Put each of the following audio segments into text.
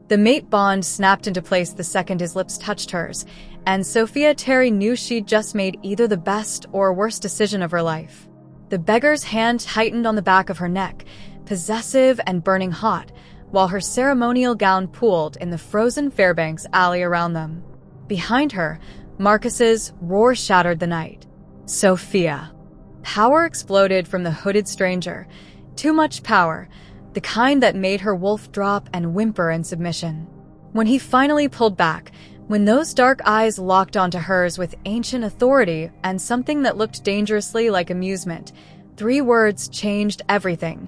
The mate bond snapped into place the second his lips touched hers, and Sophia Terry knew she'd just made either the best or worst decision of her life. The beggar's hand tightened on the back of her neck, possessive and burning hot, while her ceremonial gown pooled in the frozen Fairbanks alley around them. Behind her, Marcus's roar shattered the night. Sophia. Power exploded from the hooded stranger. Too much power, the kind that made her wolf drop and whimper in submission. When he finally pulled back, when those dark eyes locked onto hers with ancient authority and something that looked dangerously like amusement, 3 words changed everything.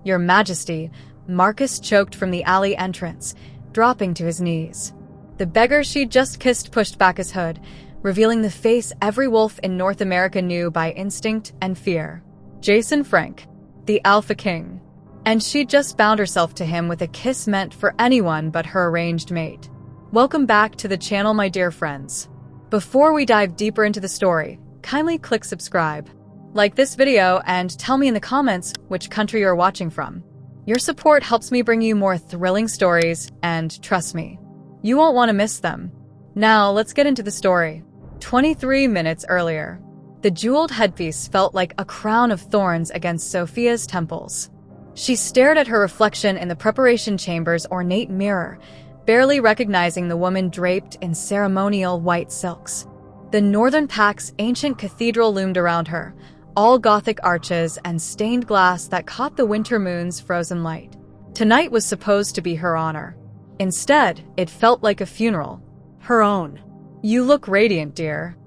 Your Majesty. Marcus choked from the alley entrance, dropping to his knees. The beggar she'd just kissed pushed back his hood, revealing the face every wolf in North America knew by instinct and fear. Jason Frank, the Alpha King. And she'd just bound herself to him with a kiss meant for anyone but her arranged mate. Welcome back to the channel, my dear friends. Before we dive deeper into the story, kindly click subscribe. Like this video and tell me in the comments which country you're watching from. Your support helps me bring you more thrilling stories, and trust me, you won't want to miss them. Now, let's get into the story. 23 minutes earlier, the jeweled headpiece felt like a crown of thorns against Sophia's temples. She stared at her reflection in the preparation chamber's ornate mirror, barely recognizing the woman draped in ceremonial white silks. The Northern Pact's ancient cathedral loomed around her, all Gothic arches and stained glass that caught the winter moon's frozen light. Tonight was supposed to be her honor. Instead, it felt like a funeral. Her own. You look radiant, dear.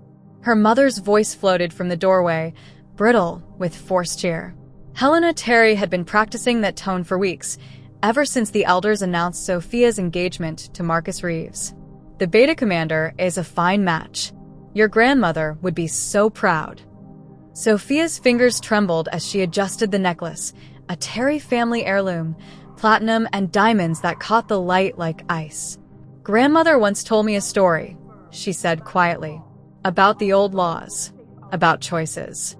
Her mother's voice floated from the doorway, brittle with forced cheer. Helena Terry had been practicing that tone for weeks, ever since the elders announced Sophia's engagement to Marcus Reeves. The Beta Commander is a fine match. Your grandmother would be so proud. Sophia's fingers trembled as she adjusted the necklace, a Terry family heirloom, platinum and diamonds that caught the light like ice. Grandmother once told me a story, she said quietly, about the old laws, about choices.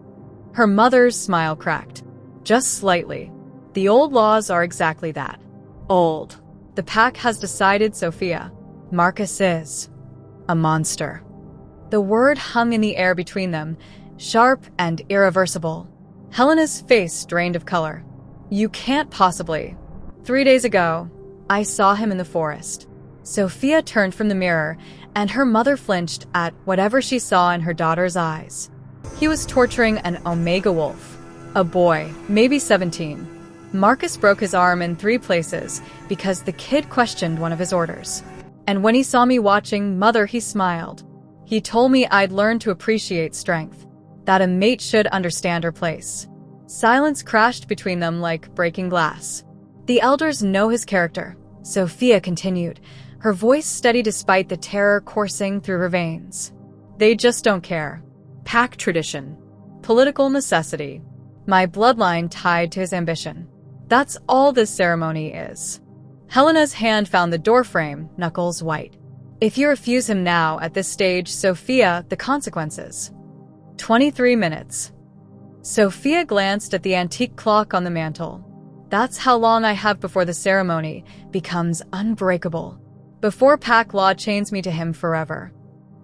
Her mother's smile cracked, just slightly. The old laws are exactly that. Old. The pack has decided, Sophia. Marcus is a monster. The word hung in the air between them, sharp and irreversible. Helena's face drained of color. You can't possibly. 3 days ago, I saw him in the forest. Sophia turned from the mirror, and her mother flinched at whatever she saw in her daughter's eyes. He was torturing an Omega wolf. A boy, maybe 17. Marcus broke his arm in 3 places because the kid questioned one of his orders. And when he saw me watching, Mother, he smiled. He told me I'd learn to appreciate strength, that a mate should understand her place. Silence crashed between them like breaking glass. The elders know his character, Sophia continued, her voice steady despite the terror coursing through her veins. They just don't care. Pack tradition. Political necessity. My bloodline tied to his ambition. That's all this ceremony is. Helena's hand found the doorframe, knuckles white. If you refuse him now, at this stage, Sophia, the consequences. 23 minutes. Sophia glanced at the antique clock on the mantel. That's how long I have before the ceremony becomes unbreakable. Before Pack Law chains me to him forever.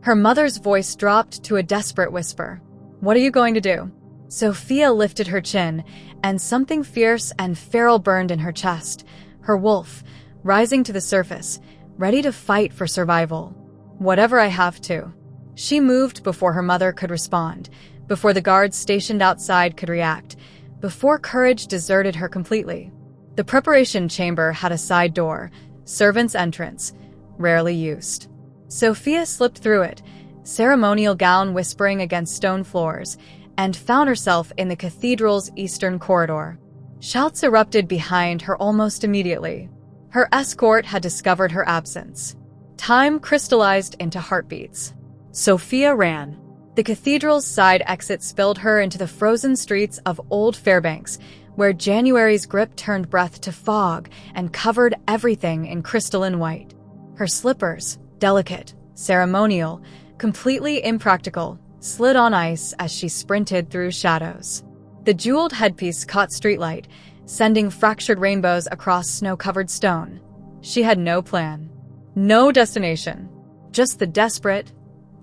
Her mother's voice dropped to a desperate whisper. What are you going to do? Sophia lifted her chin, and something fierce and feral burned in her chest. Her wolf, rising to the surface, ready to fight for survival. Whatever I have to. She moved before her mother could respond, before the guards stationed outside could react, before courage deserted her completely. The preparation chamber had a side door, servant's entrance, rarely used. Sophia slipped through it, ceremonial gown whispering against stone floors, and found herself in the cathedral's eastern corridor. Shouts erupted behind her almost immediately. Her escort had discovered her absence. Time crystallized into heartbeats. Sophia ran. The cathedral's side exit spilled her into the frozen streets of Old Fairbanks, where January's grip turned breath to fog and covered everything in crystalline white. Her slippers, delicate, ceremonial, completely impractical, slid on ice as she sprinted through shadows. The jeweled headpiece caught streetlight, sending fractured rainbows across snow-covered stone. She had no plan, no destination, just the desperate,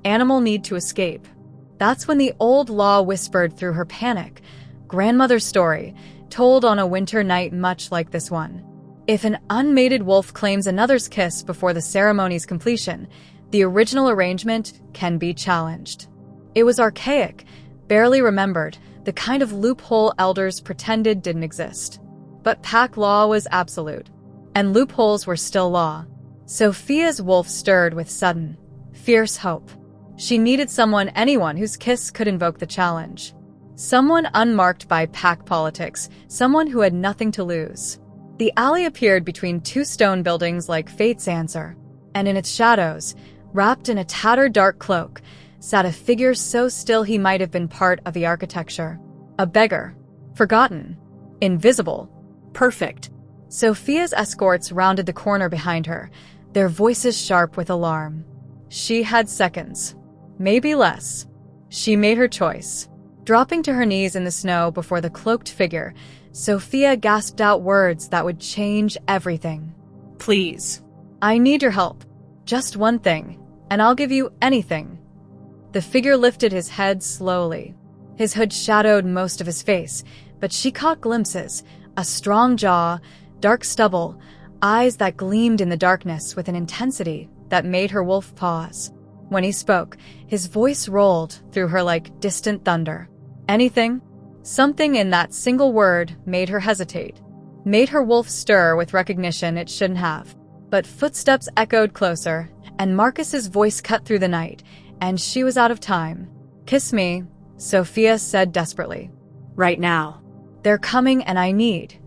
animal need to escape. That's when the old law whispered through her panic, grandmother's story, told on a winter night much like this one. If an unmated wolf claims another's kiss before the ceremony's completion, the original arrangement can be challenged. It was archaic, barely remembered, the kind of loophole elders pretended didn't exist. But pack law was absolute, and loopholes were still law. Sophia's wolf stirred with sudden, fierce hope. She needed anyone whose kiss could invoke the challenge. Someone unmarked by pack politics, someone who had nothing to lose. The alley appeared between two stone buildings like fate's answer, and in its shadows, wrapped in a tattered dark cloak, sat a figure so still he might have been part of the architecture. A beggar. Forgotten. Invisible. Perfect. Sophia's escorts rounded the corner behind her, their voices sharp with alarm. She had seconds. Maybe less. She made her choice. Dropping to her knees in the snow before the cloaked figure, Sophia gasped out words that would change everything. Please. I need your help. Just one thing, and I'll give you anything. The figure lifted his head slowly. His hood shadowed most of his face, but she caught glimpses, a strong jaw, dark stubble, eyes that gleamed in the darkness with an intensity that made her wolf pause. When he spoke, his voice rolled through her like distant thunder. Anything? Something in that single word made her hesitate, made her wolf stir with recognition it shouldn't have. But footsteps echoed closer, and Marcus's voice cut through the night, and she was out of time. Kiss me, Sophia said desperately. Right now. They're coming and I need.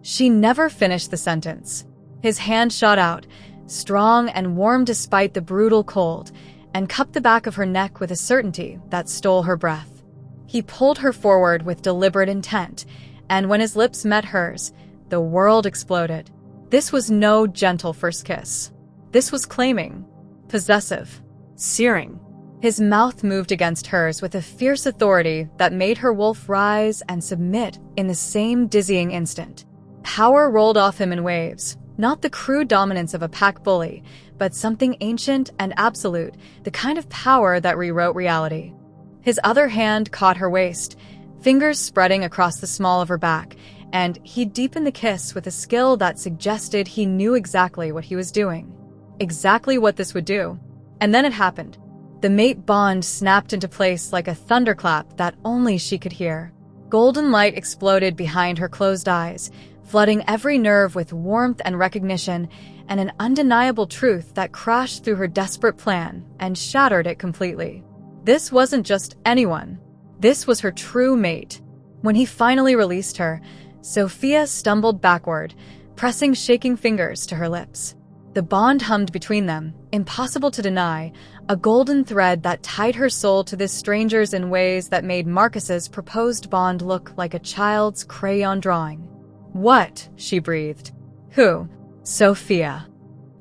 She never finished the sentence. His hand shot out, strong and warm despite the brutal cold, and cupped the back of her neck with a certainty that stole her breath. He pulled her forward with deliberate intent, and when his lips met hers, the world exploded. This was no gentle first kiss. This was claiming, possessive, searing. His mouth moved against hers with a fierce authority that made her wolf rise and submit in the same dizzying instant. Power rolled off him in waves, not the crude dominance of a pack bully, but something ancient and absolute, the kind of power that rewrote reality. His other hand caught her waist, fingers spreading across the small of her back, and he deepened the kiss with a skill that suggested he knew exactly what he was doing. Exactly what this would do. And then it happened. The mate bond snapped into place like a thunderclap that only she could hear. Golden light exploded behind her closed eyes, flooding every nerve with warmth and recognition, and an undeniable truth that crashed through her desperate plan and shattered it completely. This wasn't just anyone. This was her true mate. When he finally released her, Sophia stumbled backward, pressing shaking fingers to her lips. The bond hummed between them, impossible to deny, a golden thread that tied her soul to this stranger's in ways that made Marcus's proposed bond look like a child's crayon drawing. What? She breathed. Who? Sophia.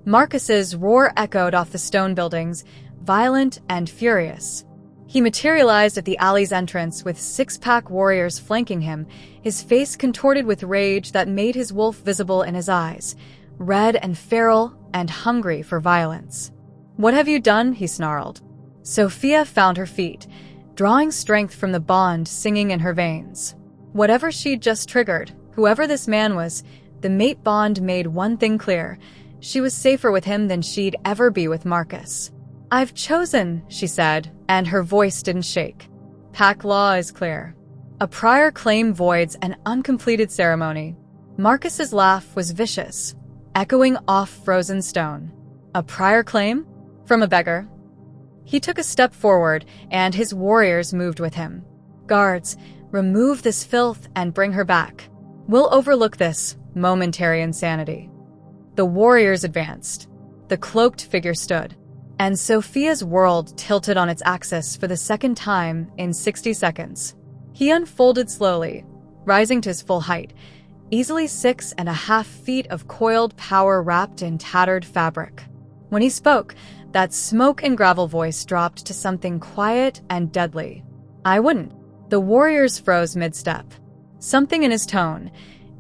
Marcus's roar echoed off the stone buildings, violent and furious. He materialized at the alley's entrance with six-pack warriors flanking him, his face contorted with rage that made his wolf visible in his eyes, red and feral and hungry for violence. What have you done? He snarled. Sophia found her feet, drawing strength from the bond singing in her veins. Whatever she'd just triggered, whoever this man was, the mate bond made one thing clear. She was safer with him than she'd ever be with Marcus. I've chosen, she said, and her voice didn't shake. Pack law is clear. A prior claim voids an uncompleted ceremony. Marcus's laugh was vicious, echoing off frozen stone. A prior claim? From a beggar? He took a step forward, and his warriors moved with him. Guards, remove this filth and bring her back. We'll overlook this momentary insanity. The warriors advanced. The cloaked figure stood. And Sophia's world tilted on its axis for the second time in 60 seconds. He unfolded slowly, rising to his full height, easily 6.5 feet of coiled power wrapped in tattered fabric. When he spoke, that smoke and gravel voice dropped to something quiet and deadly. I wouldn't. The warriors froze mid-step. Something in his tone,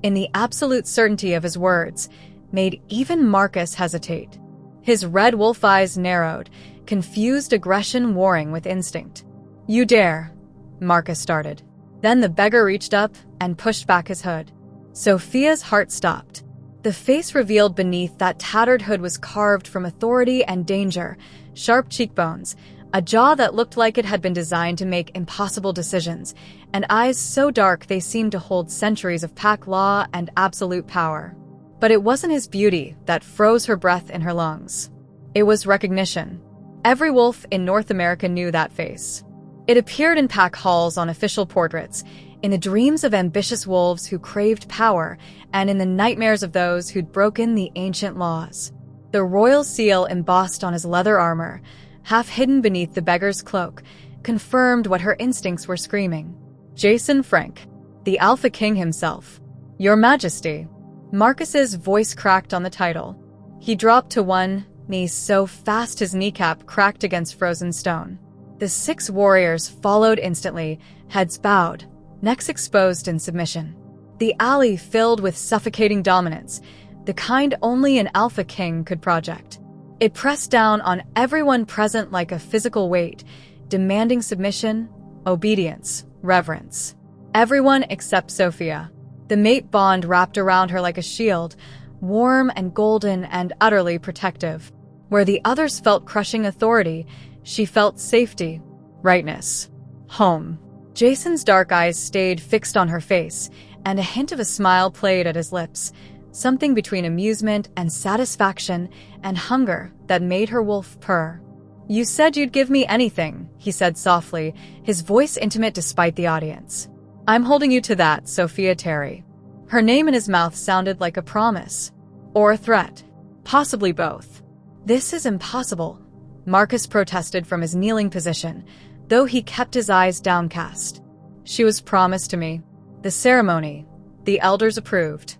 in the absolute certainty of his words, made even Marcus hesitate. His red wolf eyes narrowed, confused aggression warring with instinct. "You dare," Marcus started. Then the beggar reached up and pushed back his hood. Sophia's heart stopped. The face revealed beneath that tattered hood was carved from authority and danger, sharp cheekbones, a jaw that looked like it had been designed to make impossible decisions, and eyes so dark they seemed to hold centuries of pack law and absolute power. But it wasn't his beauty that froze her breath in her lungs. It was recognition. Every wolf in North America knew that face. It appeared in pack halls on official portraits, in the dreams of ambitious wolves who craved power, and in the nightmares of those who'd broken the ancient laws. The royal seal embossed on his leather armor, half hidden beneath the beggar's cloak, confirmed what her instincts were screaming. Jason Frank, the Alpha King himself. Your Majesty. Marcus's voice cracked on the title. He dropped to one knee so fast his kneecap cracked against frozen stone. The 6 warriors followed instantly, heads bowed, necks exposed in submission. The alley filled with suffocating dominance, the kind only an Alpha King could project. It pressed down on everyone present like a physical weight, demanding submission, obedience, reverence. Everyone except Sophia. The mate bond wrapped around her like a shield, warm and golden and utterly protective. Where the others felt crushing authority, she felt safety, rightness, home. Jason's dark eyes stayed fixed on her face, and a hint of a smile played at his lips, something between amusement and satisfaction and hunger that made her wolf purr. "You said you'd give me anything," he said softly, his voice intimate despite the audience. "I'm holding you to that, Sophia Terry." Her name in his mouth sounded like a promise. Or a threat. Possibly both. "This is impossible," Marcus protested from his kneeling position, though he kept his eyes downcast. "She was promised to me. The ceremony, the elders approved,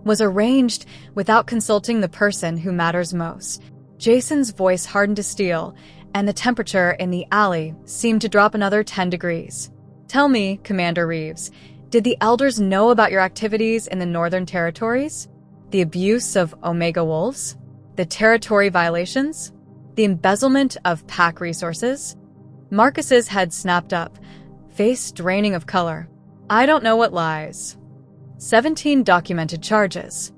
was arranged without consulting the person who matters most." Jason's voice hardened to steel, and the temperature in the alley seemed to drop another 10 degrees. "Tell me, Commander Reeves, did the elders know about your activities in the Northern Territories? The abuse of Omega Wolves? The territory violations? The embezzlement of pack resources?" Marcus's head snapped up, face draining of color. "I don't know what lies." 17 documented charges.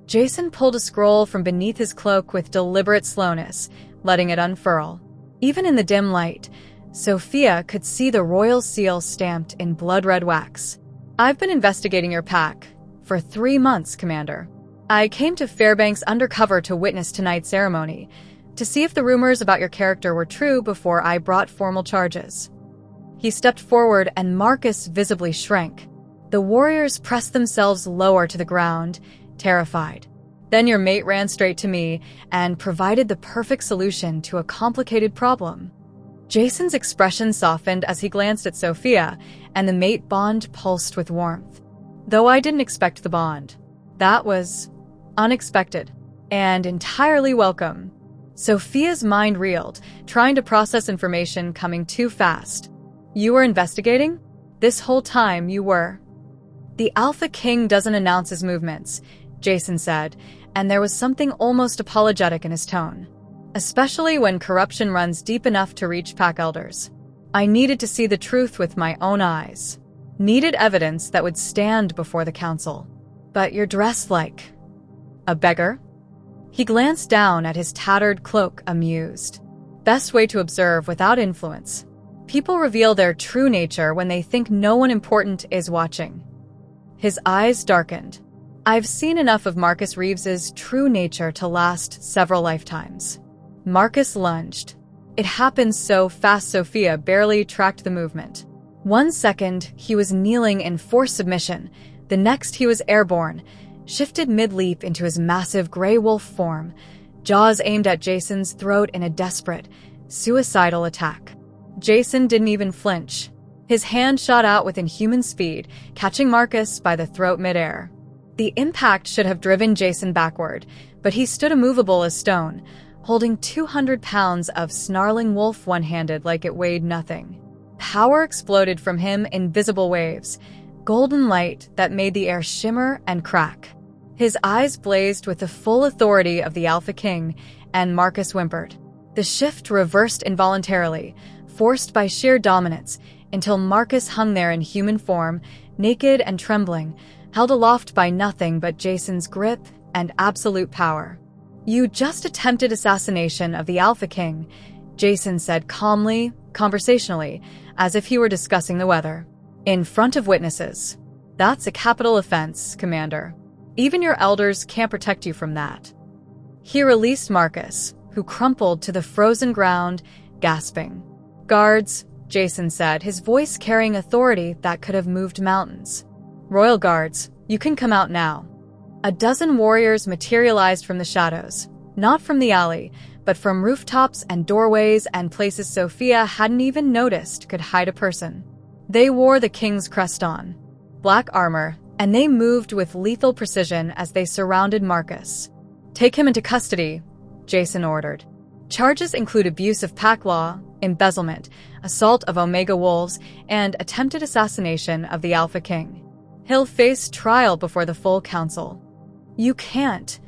Jason pulled a scroll from beneath his cloak with deliberate slowness, letting it unfurl. Even in the dim light, Sophia could see the royal seal stamped in blood-red wax. "I've been investigating your pack for 3 months, Commander. I came to Fairbanks undercover to witness tonight's ceremony, to see if the rumors about your character were true before I brought formal charges." He stepped forward and Marcus visibly shrank. The warriors pressed themselves lower to the ground, terrified. Then your mate ran straight to me and provided the perfect solution to a complicated problem. Jason's expression softened as he glanced at Sophia, and the mate bond pulsed with warmth. "Though I didn't expect the bond. That was unexpected and entirely welcome." Sophia's mind reeled, trying to process information coming too fast. "You were investigating? This whole time you were." "The Alpha King doesn't announce his movements," Jason said, and there was something almost apologetic in his tone. "Especially when corruption runs deep enough to reach pack elders. I needed to see the truth with my own eyes. Needed evidence that would stand before the council. But you're dressed like a beggar?" He glanced down at his tattered cloak, amused. "Best way to observe without influence. People reveal their true nature when they think no one important is watching." His eyes darkened. "I've seen enough of Marcus Reeves's true nature to last several lifetimes." Marcus lunged. It happened so fast Sophia barely tracked the movement. 1 second, he was kneeling in forced submission. The next, he was airborne, shifted mid-leap into his massive gray wolf form, jaws aimed at Jason's throat in a desperate, suicidal attack. Jason didn't even flinch. His hand shot out with inhuman speed, catching Marcus by the throat midair. The impact should have driven Jason backward, but he stood immovable as stone, holding 200 pounds of snarling wolf one-handed like it weighed nothing. Power exploded from him in visible waves, golden light that made the air shimmer and crack. His eyes blazed with the full authority of the Alpha King, and Marcus whimpered. The shift reversed involuntarily, forced by sheer dominance, until Marcus hung there in human form, naked and trembling, held aloft by nothing but Jason's grip and absolute power. "You just attempted assassination of the Alpha King," Jason said calmly, conversationally, as if he were discussing the weather. "In front of witnesses. That's a capital offense, Commander. Even your elders can't protect you from that." He released Marcus, who crumpled to the frozen ground, gasping. "Guards," Jason said, his voice carrying authority that could have moved mountains. "Royal Guards, you can come out now." A dozen warriors materialized from the shadows, not from the alley, but from rooftops and doorways and places Sophia hadn't even noticed could hide a person. They wore the king's crest on, black armor, and they moved with lethal precision as they surrounded Marcus. "Take him into custody," Jason ordered. Charges include abuse of pack law, embezzlement, assault of Omega Wolves, and attempted assassination of the Alpha King. He'll face trial before the full council. "You can't,"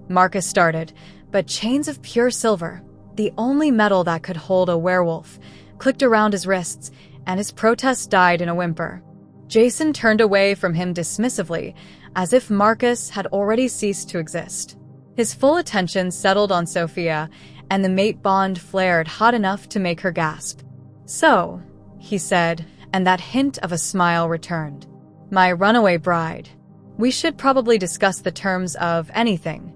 Marcus started, but chains of pure silver, the only metal that could hold a werewolf, clicked around his wrists, and his protest died in a whimper. Jason turned away from him dismissively, as if Marcus had already ceased to exist. His full attention settled on Sophia, and the mate bond flared hot enough to make her gasp. "So," he said, and that hint of a smile returned. "My runaway bride. We should probably discuss the terms of anything."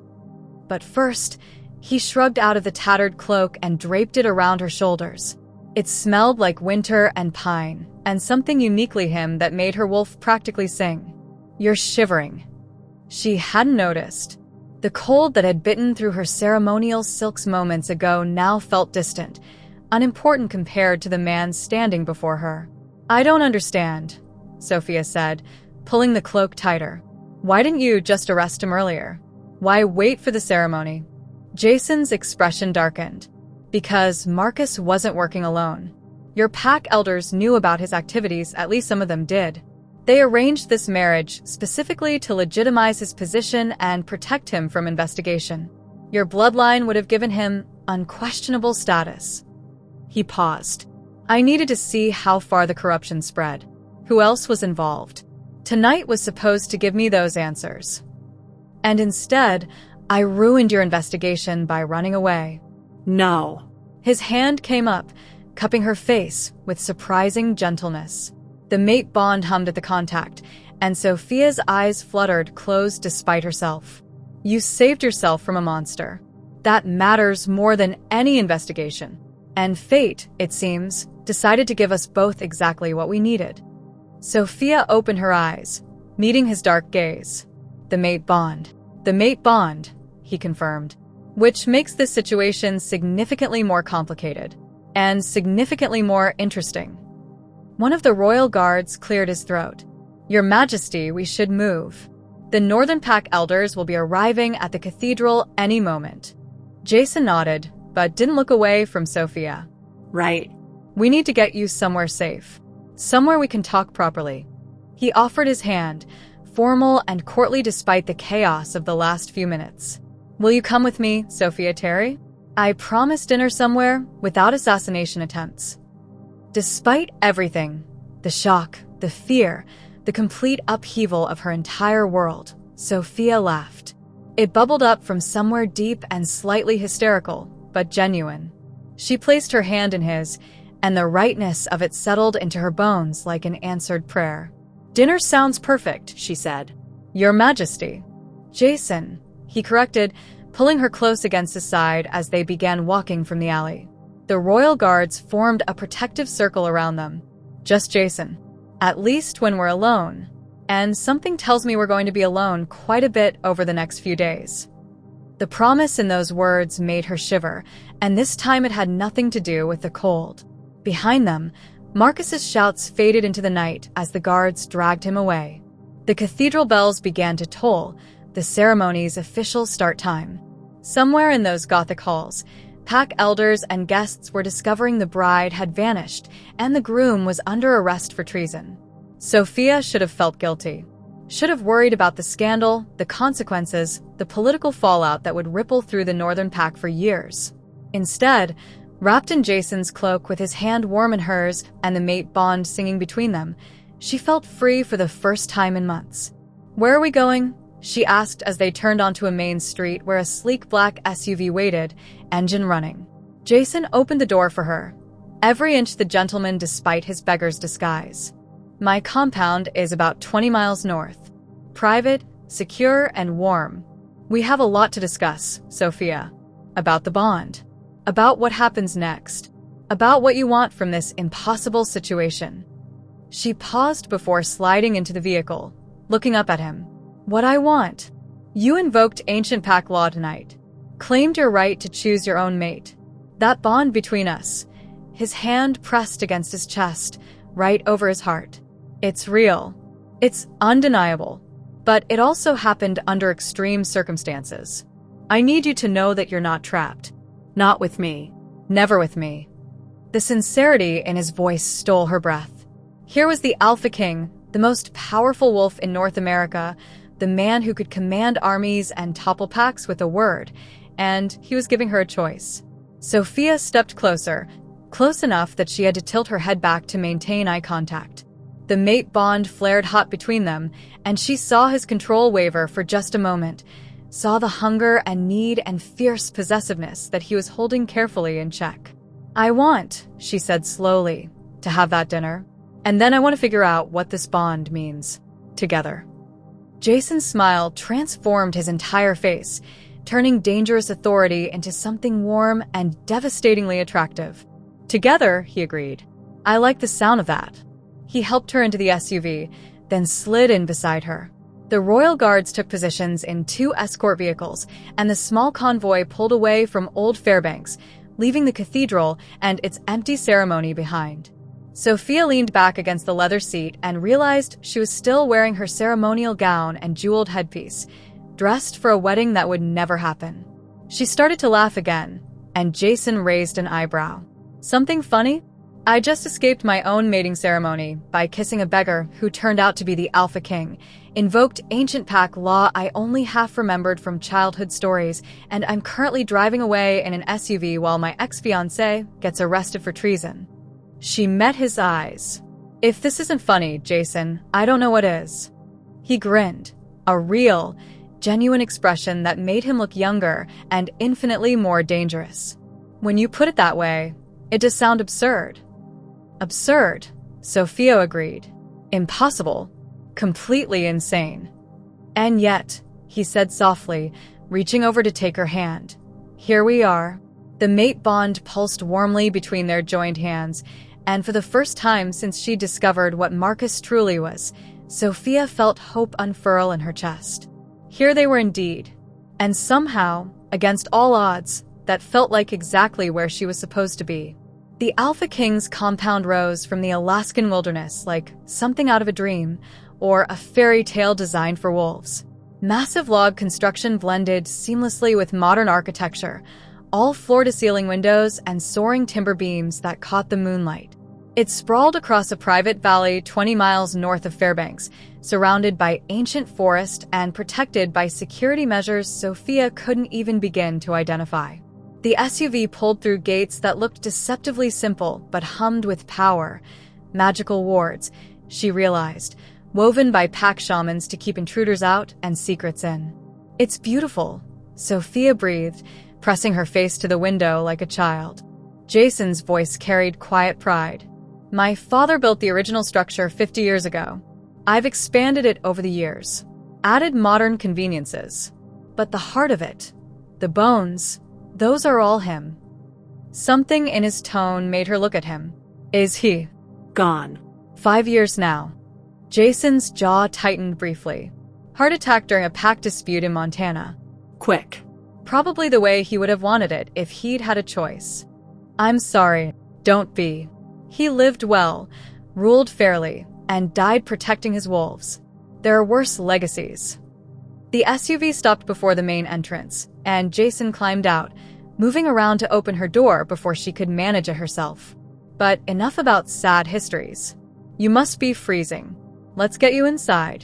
But first, he shrugged out of the tattered cloak and draped it around her shoulders. It smelled like winter and pine, and something uniquely him that made her wolf practically sing. "You're shivering." She hadn't noticed. The cold that had bitten through her ceremonial silks moments ago now felt distant, unimportant compared to the man standing before her. "I don't understand," Sophia said, pulling the cloak tighter. "Why didn't you just arrest him earlier? Why wait for the ceremony?" Jason's expression darkened. "Because Marcus wasn't working alone. Your pack elders knew about his activities, at least some of them did. They arranged this marriage specifically to legitimize his position and protect him from investigation. Your bloodline would have given him unquestionable status." He paused. "I needed to see how far the corruption spread. Who else was involved? Tonight was supposed to give me those answers. And instead, I ruined your investigation by running away." "No." His hand came up, cupping her face with surprising gentleness. The mate bond hummed at the contact, and Sophia's eyes fluttered closed despite herself. "You saved yourself from a monster. That matters more than any investigation. And fate, it seems, decided to give us both exactly what we needed." Sophia opened her eyes, meeting his dark gaze. "The mate bond." "The mate bond," he confirmed. "Which makes this situation significantly more complicated. And significantly more interesting." One of the royal guards cleared his throat. "Your Majesty, we should move. The Northern Pack elders will be arriving at the cathedral any moment." Jason nodded, but didn't look away from Sophia. "Right. "We need to get you somewhere safe. Somewhere we can talk properly." He offered his hand, formal and courtly despite the chaos of the last few minutes. "Will you come with me, Sophia Terry? I promise dinner somewhere without assassination attempts." Despite everything, the shock, the fear, the complete upheaval of her entire world, Sophia laughed. It bubbled up from somewhere deep and slightly hysterical, but genuine. She placed her hand in his, and the rightness of it settled into her bones like an answered prayer. "Dinner sounds perfect," she said. "Your Majesty." "Jason," he corrected, pulling her close against his side as they began walking from the alley. The royal guards formed a protective circle around them. "Just Jason. At least when we're alone. And something tells me we're going to be alone quite a bit over the next few days." The promise in those words made her shiver, and this time it had nothing to do with the cold. Behind them, Marcus's shouts faded into the night as the guards dragged him away. The cathedral bells began to toll, the ceremony's official start time. Somewhere in those Gothic halls, pack elders and guests were discovering the bride had vanished and the groom was under arrest for treason. Sophia should have felt guilty. Should have worried about the scandal, the consequences, the political fallout that would ripple through the Northern Pack for years. Instead, wrapped in Jason's cloak with his hand warm in hers and the mate bond singing between them, she felt free for the first time in months. "Where are we going?" she asked as they turned onto a main street where a sleek black SUV waited, engine running. Jason opened the door for her, every inch the gentleman despite his beggar's disguise. "My compound is about 20 miles north. Private, secure, and warm. We have a lot to discuss, Sophia. About the bond. About what happens next. About what you want from this impossible situation." She paused before sliding into the vehicle, looking up at him. "What I want? You invoked ancient pack law tonight. Claimed your right to choose your own mate. That bond between us." His hand pressed against his chest, right over his heart. "It's real. It's undeniable. But it also happened under extreme circumstances. I need you to know that you're not trapped. Not with me. Never with me." The sincerity in his voice stole her breath. Here was the Alpha King, the most powerful wolf in North America, the man who could command armies and topple packs with a word, and he was giving her a choice. Sophia stepped closer, close enough that she had to tilt her head back to maintain eye contact. The mate bond flared hot between them, and she saw his control waver for just a moment, saw the hunger and need and fierce possessiveness that he was holding carefully in check. "I want," she said slowly, "to have that dinner. And then I want to figure out what this bond means. Together." Jason's smile transformed his entire face, turning dangerous authority into something warm and devastatingly attractive. "Together," he agreed. "I like the sound of that." He helped her into the SUV, then slid in beside her. The royal guards took positions in 2 escort vehicles, and the small convoy pulled away from Old Fairbanks, leaving the cathedral and its empty ceremony behind. Sophia leaned back against the leather seat and realized she was still wearing her ceremonial gown and jeweled headpiece, dressed for a wedding that would never happen. She started to laugh again, and Jason raised an eyebrow. "Something funny? I just escaped my own mating ceremony by kissing a beggar who turned out to be the Alpha King, invoked ancient pack law I only half remembered from childhood stories, and I'm currently driving away in an SUV while my ex-fiancé gets arrested for treason." She met his eyes. "If this isn't funny, Jason, I don't know what is." He grinned, a real, genuine expression that made him look younger and infinitely more dangerous. "When you put it that way, it does sound absurd." "Absurd," Sophia agreed. "Impossible. Completely insane." "And yet," he said softly, reaching over to take her hand, "here we are." The mate bond pulsed warmly between their joined hands, and for the first time since she discovered what Marcus truly was, Sophia felt hope unfurl in her chest. Here they were indeed, and somehow, against all odds, that felt like exactly where she was supposed to be. The Alpha King's compound rose from the Alaskan wilderness like something out of a dream, or a fairy tale designed for wolves. Massive log construction blended seamlessly with modern architecture, all floor-to-ceiling windows and soaring timber beams that caught the moonlight. It sprawled across a private valley 20 miles north of Fairbanks, surrounded by ancient forest and protected by security measures Sophia couldn't even begin to identify. The SUV pulled through gates that looked deceptively simple but hummed with power. Magical wards, she realized, woven by pack shamans to keep intruders out and secrets in. "It's beautiful," Sophia breathed, pressing her face to the window like a child. Jason's voice carried quiet pride. "My father built the original structure 50 years ago. I've expanded it over the years, added modern conveniences. But the heart of it, the bones, those are all him." Something in his tone made her look at him. "Is he Gone. 5 years now?" Jason's jaw tightened briefly. Heart attack during a pack dispute in Montana. Quick. Probably the way he would have wanted it if he'd had a choice. "I'm sorry, don't be." He lived well, ruled fairly, and died protecting his wolves. There are worse legacies. The SUV stopped before the main entrance, and Jason climbed out, moving around to open her door before she could manage it herself. But enough about sad histories. "You must be freezing. Let's get you inside."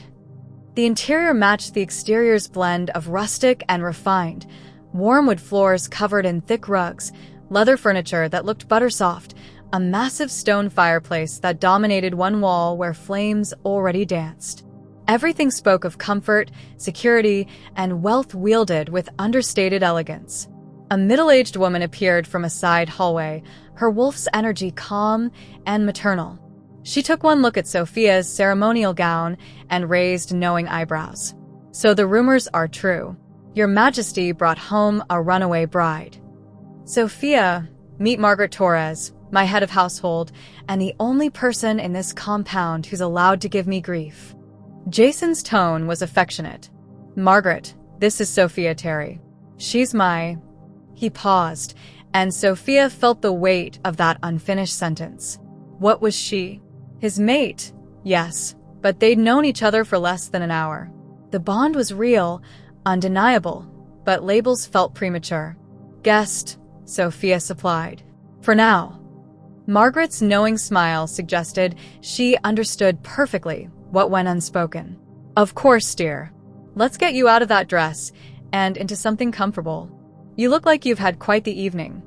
The interior matched the exterior's blend of rustic and refined, warm wood floors covered in thick rugs, leather furniture that looked butter-soft, a massive stone fireplace that dominated one wall where flames already danced. Everything spoke of comfort, security, and wealth wielded with understated elegance. A middle-aged woman appeared from a side hallway, her wolf's energy calm and maternal. She took one look at Sophia's ceremonial gown and raised knowing eyebrows. "So the rumors are true. Your Majesty brought home a runaway bride." "Sophia, meet Margaret Torres, my head of household, and the only person in this compound who's allowed to give me grief." Jason's tone was affectionate. "Margaret, this is Sophia Terry. She's my..." He paused, and Sophia felt the weight of that unfinished sentence. What was she? His mate, yes, but they'd known each other for less than an hour. The bond was real, undeniable, but labels felt premature. "Guest," Sophia supplied. "For now." Margaret's knowing smile suggested she understood perfectly what went unspoken. "Of course, dear. Let's get you out of that dress and into something comfortable. You look like you've had quite the evening."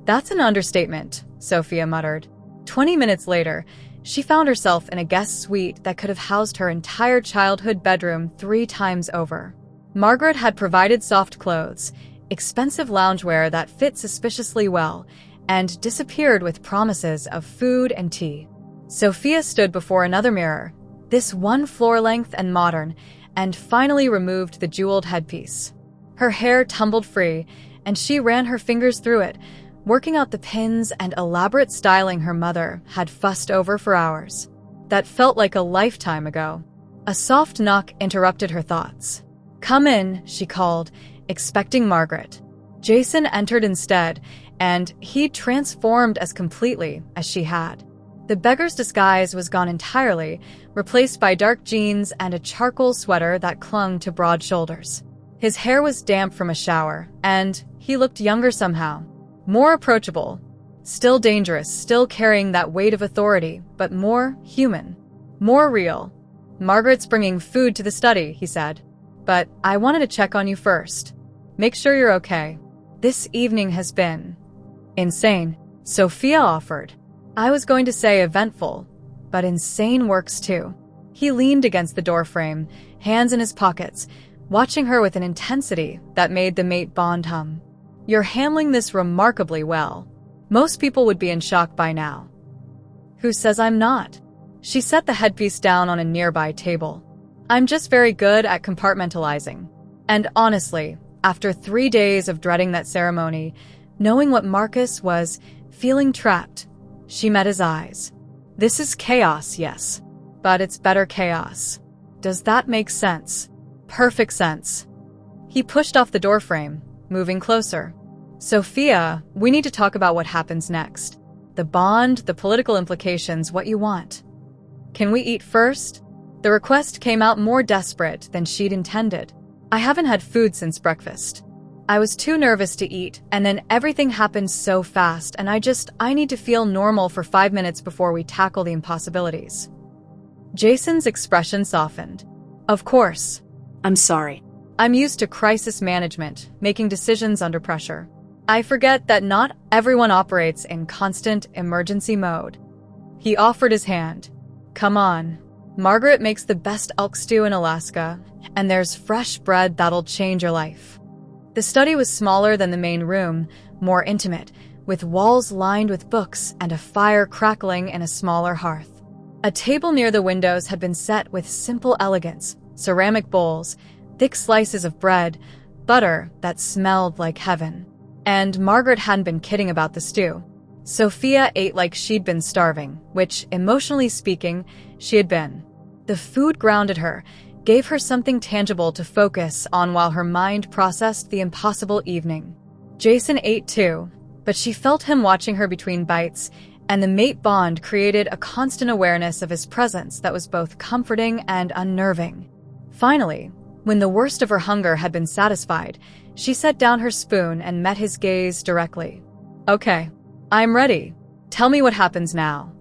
"That's an understatement," Sophia muttered. 20 minutes later, she found herself in a guest suite that could have housed her entire childhood bedroom 3 times over. Margaret had provided soft clothes, expensive loungewear that fit suspiciously well, and disappeared with promises of food and tea. Sophia stood before another mirror, this one floor length and modern, and finally removed the jeweled headpiece. Her hair tumbled free, and she ran her fingers through it, working out the pins and elaborate styling her mother had fussed over for hours. That felt like a lifetime ago. A soft knock interrupted her thoughts. "Come in," she called, expecting Margaret. Jason entered instead, and he transformed as completely as she had. The beggar's disguise was gone entirely, replaced by dark jeans and a charcoal sweater that clung to broad shoulders. His hair was damp from a shower, and he looked younger somehow. More approachable. Still dangerous, still carrying that weight of authority, but more human. More real. "Margaret's bringing food to the study," he said. "But I wanted to check on you first. Make sure you're okay. This evening has been insane," Sophia offered. "I was going to say eventful, but insane works too." He leaned against the doorframe, hands in his pockets, watching her with an intensity that made the mate bond hum. "You're handling this remarkably well. Most people would be in shock by now." "Who says I'm not?" She set the headpiece down on a nearby table. "I'm just very good at compartmentalizing. And honestly, after 3 days of dreading that ceremony, knowing what Marcus was, feeling trapped," she met his eyes. "This is chaos, yes. But it's better chaos. Does that make sense?" "Perfect sense." He pushed off the doorframe, moving closer. "Sophia, we need to talk about what happens next. The bond, the political implications, what you want. Can we eat first?" The request came out more desperate than she'd intended. "I haven't had food since breakfast. I was too nervous to eat, and then everything happened so fast, and I need to feel normal for 5 minutes before we tackle the impossibilities." Jason's expression softened. "Of course. I'm sorry. I'm used to crisis management, making decisions under pressure. I forget that not everyone operates in constant emergency mode." He offered his hand. "Come on. Margaret makes the best elk stew in Alaska, and there's fresh bread that'll change your life." The study was smaller than the main room, more intimate, with walls lined with books and a fire crackling in a smaller hearth. A table near the windows had been set with simple elegance, ceramic bowls, thick slices of bread, butter that smelled like heaven. And Margaret hadn't been kidding about the stew. Sophia ate like she'd been starving, which, emotionally speaking, she had been. The food grounded her, gave her something tangible to focus on while her mind processed the impossible evening. Jason ate too, but she felt him watching her between bites, and the mate bond created a constant awareness of his presence that was both comforting and unnerving. Finally, when the worst of her hunger had been satisfied, she set down her spoon and met his gaze directly. "Okay, I'm ready. Tell me what happens now."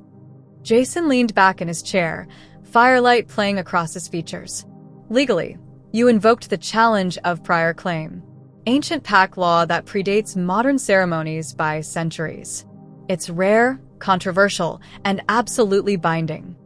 Jason leaned back in his chair, firelight playing across his features. Legally, you invoked the challenge of prior claim, ancient pack law that predates modern ceremonies by centuries. It's rare, controversial, and absolutely binding.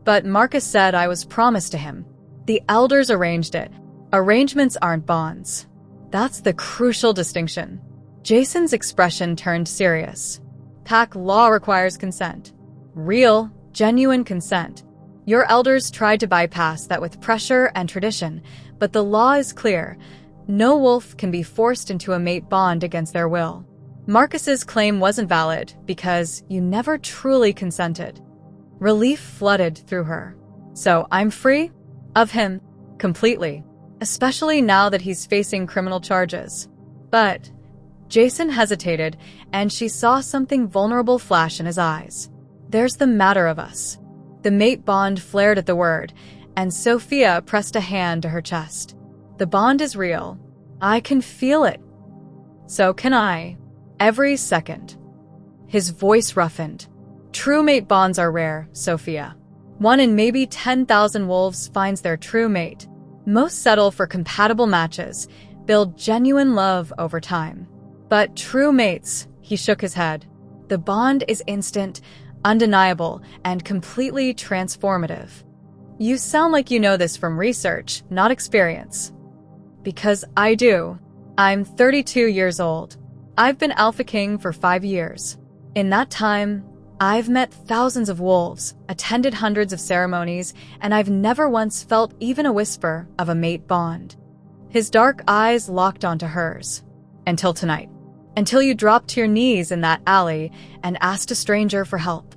But Marcus said I was promised to him. The elders arranged it. Arrangements aren't bonds. That's the crucial distinction. Jason's expression turned serious. Pack law requires consent. Real, genuine consent. Your elders tried to bypass that with pressure and tradition, but the law is clear. No wolf can be forced into a mate bond against their will. Marcus's claim wasn't valid because you never truly consented. Relief flooded through her. So I'm free? Of him. Completely. Especially now that he's facing criminal charges. But Jason hesitated, and she saw something vulnerable flash in his eyes. There's the matter of us. The mate bond flared at the word, and Sophia pressed a hand to her chest. The bond is real. I can feel it. So can I. Every second. His voice roughened. True mate bonds are rare, Sophia. 1 in maybe 10,000 wolves finds their true mate. Most settle for compatible matches, build genuine love over time. But true mates, he shook his head. The bond is instant, undeniable, and completely transformative. You sound like you know this from research, not experience. Because I do. I'm 32 years old. I've been Alpha King for 5 years. In that time, I've met thousands of wolves, attended hundreds of ceremonies, and I've never once felt even a whisper of a mate bond. His dark eyes locked onto hers. Until tonight. Until you dropped to your knees in that alley and asked a stranger for help.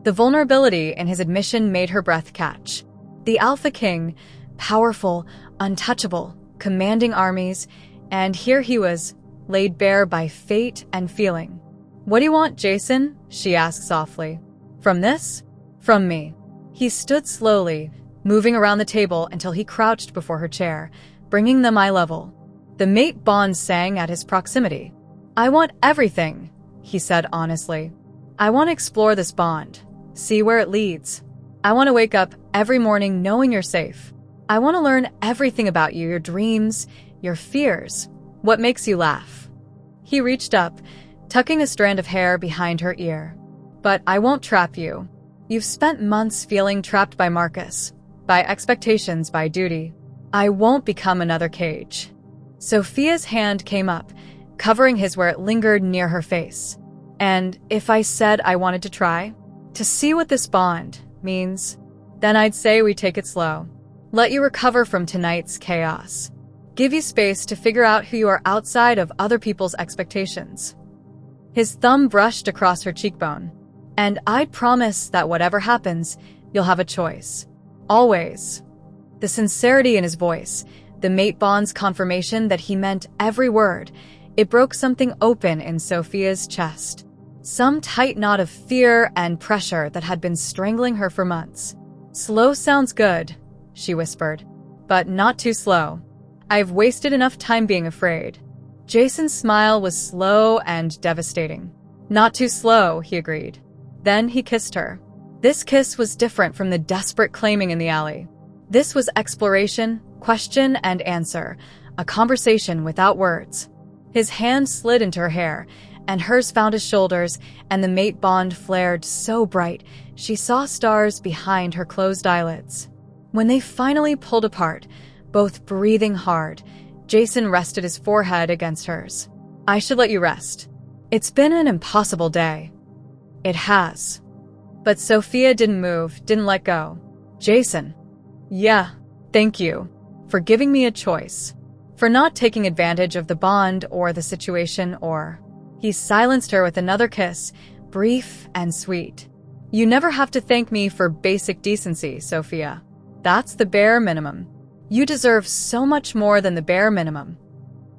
The vulnerability in his admission made her breath catch. The Alpha King, powerful, untouchable, commanding armies, and here he was, laid bare by fate and feeling. What do you want, Jason? She asked softly. From this? From me. He stood slowly, moving around the table until he crouched before her chair, bringing them eye level. The mate bond sang at his proximity. I want everything, he said honestly. I want to explore this bond, see where it leads. I want to wake up every morning knowing you're safe. I want to learn everything about you, your dreams, your fears, what makes you laugh. He reached up, tucking a strand of hair behind her ear. But I won't trap you. You've spent months feeling trapped by Marcus, by expectations, by duty. I won't become another cage. Sophia's hand came up, covering his where it lingered near her face. And if I said I wanted to try, to see what this bond means, then I'd say we take it slow. Let you recover from tonight's chaos. Give you space to figure out who you are outside of other people's expectations. His thumb brushed across her cheekbone. And I'd promise that whatever happens, you'll have a choice. Always. The sincerity in his voice, the mate bond's confirmation that he meant every word, it broke something open in Sophia's chest. Some tight knot of fear and pressure that had been strangling her for months. Slow sounds good, she whispered. But not too slow. I've wasted enough time being afraid. Jason's smile was slow and devastating. Not too slow, he agreed. Then he kissed her. This kiss was different from the desperate claiming in the alley. This was exploration, question and answer, a conversation without words. His hand slid into her hair, and hers found his shoulders, and the mate bond flared so bright she saw stars behind her closed eyelids. When they finally pulled apart, both breathing hard, Jason rested his forehead against hers. I should let you rest. It's been an impossible day. It has. But Sophia didn't move, didn't let go. Jason. Yeah, thank you. For giving me a choice. For not taking advantage of the bond or the situation or... He silenced her with another kiss, brief and sweet. You never have to thank me for basic decency, Sophia. That's the bare minimum. You deserve so much more than the bare minimum.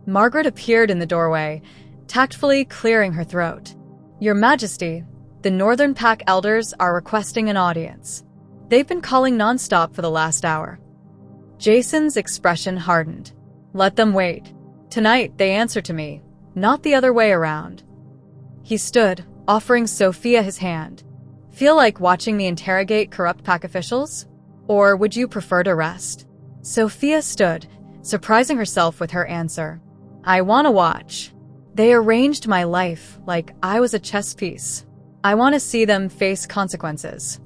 Margaret appeared in the doorway, tactfully clearing her throat. Your Majesty, the Northern Pack elders are requesting an audience. They've been calling nonstop for the last hour. Jason's expression hardened. Let them wait. Tonight they answer to me, not the other way around. He stood, offering Sophia his hand. Feel like watching me interrogate corrupt Pack officials? Or would you prefer to rest? Sophia stood, surprising herself with her answer. I want to watch. They arranged my life like I was a chess piece. I want to see them face consequences.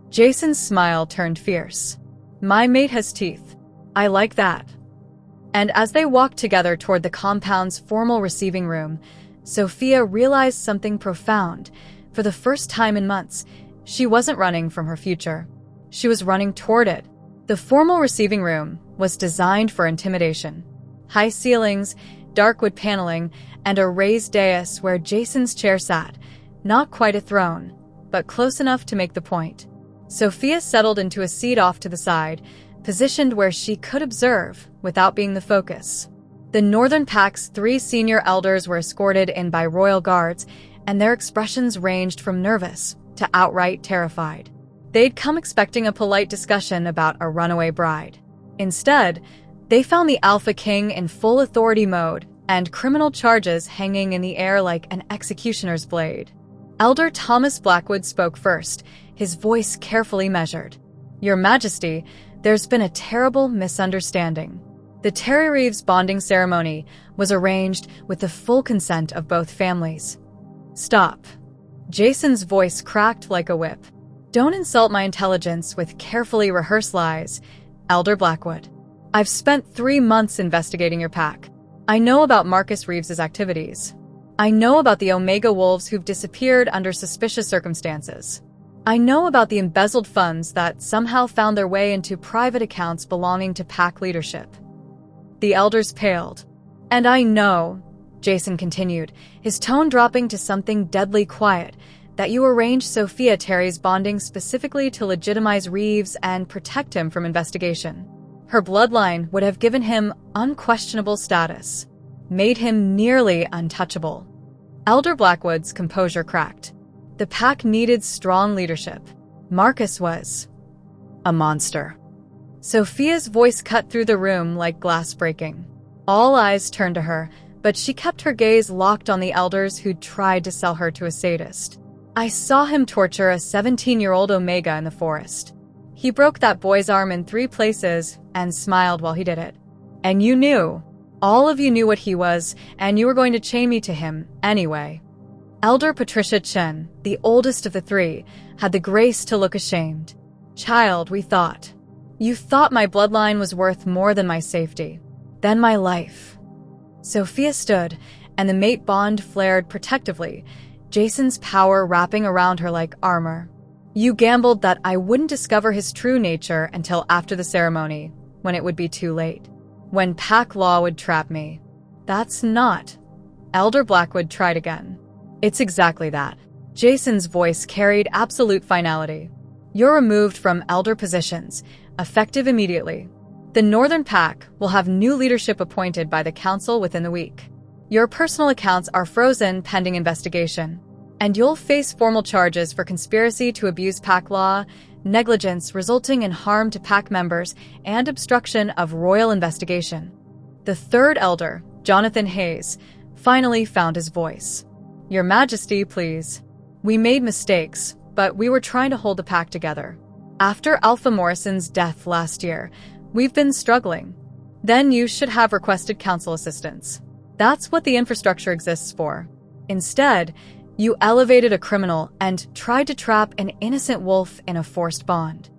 Jason's smile turned fierce. My mate has teeth. I like that. And as they walked together toward the compound's formal receiving room, Sophia realized something profound. For the first time in months, she wasn't running from her future. She was running toward it. The formal receiving room was designed for intimidation. High ceilings, dark wood paneling, and a raised dais where Jason's chair sat. Not quite a throne, but close enough to make the point. Sophia settled into a seat off to the side, positioned where she could observe without being the focus. The Northern Pack's 3 senior elders were escorted in by royal guards, and their expressions ranged from nervous to outright terrified. They'd come expecting a polite discussion about a runaway bride. Instead, they found the Alpha King in full authority mode and criminal charges hanging in the air like an executioner's blade. Elder Thomas Blackwood spoke first, his voice carefully measured. Your Majesty, there's been a terrible misunderstanding. The Terry Reeves bonding ceremony was arranged with the full consent of both families. Stop. Jason's voice cracked like a whip. Don't insult my intelligence with carefully rehearsed lies, Elder Blackwood. I've spent 3 months investigating your pack. I know about Marcus Reeves's activities. I know about the Omega Wolves who've disappeared under suspicious circumstances. I know about the embezzled funds that somehow found their way into private accounts belonging to pack leadership. The elders paled. And I know, Jason continued, his tone dropping to something deadly quiet, that you arranged Sophia Terry's bonding specifically to legitimize Reeves and protect him from investigation. Her bloodline would have given him unquestionable status, made him nearly untouchable. Elder Blackwood's composure cracked. The pack needed strong leadership. Marcus was a monster. Sophia's voice cut through the room like glass breaking. All eyes turned to her, but she kept her gaze locked on the elders who'd tried to sell her to a sadist. I saw him torture a 17-year-old Omega in the forest. He broke that boy's arm in 3 places and smiled while he did it. And you knew. All of you knew what he was, and you were going to chain me to him anyway. Elder Patricia Chen, the oldest of the 3, had the grace to look ashamed. Child, we thought. You thought my bloodline was worth more than my safety, than my life. Sophia stood, and the mate bond flared protectively, Jason's power wrapping around her like armor. You gambled that I wouldn't discover his true nature until after the ceremony, when it would be too late. When pack law would trap me. That's not. Elder Blackwood tried again. It's exactly that. Jason's voice carried absolute finality. You're removed from elder positions, effective immediately. The Northern Pack will have new leadership appointed by the Council within the week. Your personal accounts are frozen pending investigation, and you'll face formal charges for conspiracy to abuse pack law, negligence resulting in harm to pack members, and obstruction of royal investigation. The 3rd elder, Jonathan Hayes, finally found his voice. Your Majesty, please. We made mistakes, but we were trying to hold the pack together. After Alpha Morrison's death last year, we've been struggling. Then you should have requested council assistance. That's what the infrastructure exists for. Instead, you elevated a criminal and tried to trap an innocent wolf in a forced bond.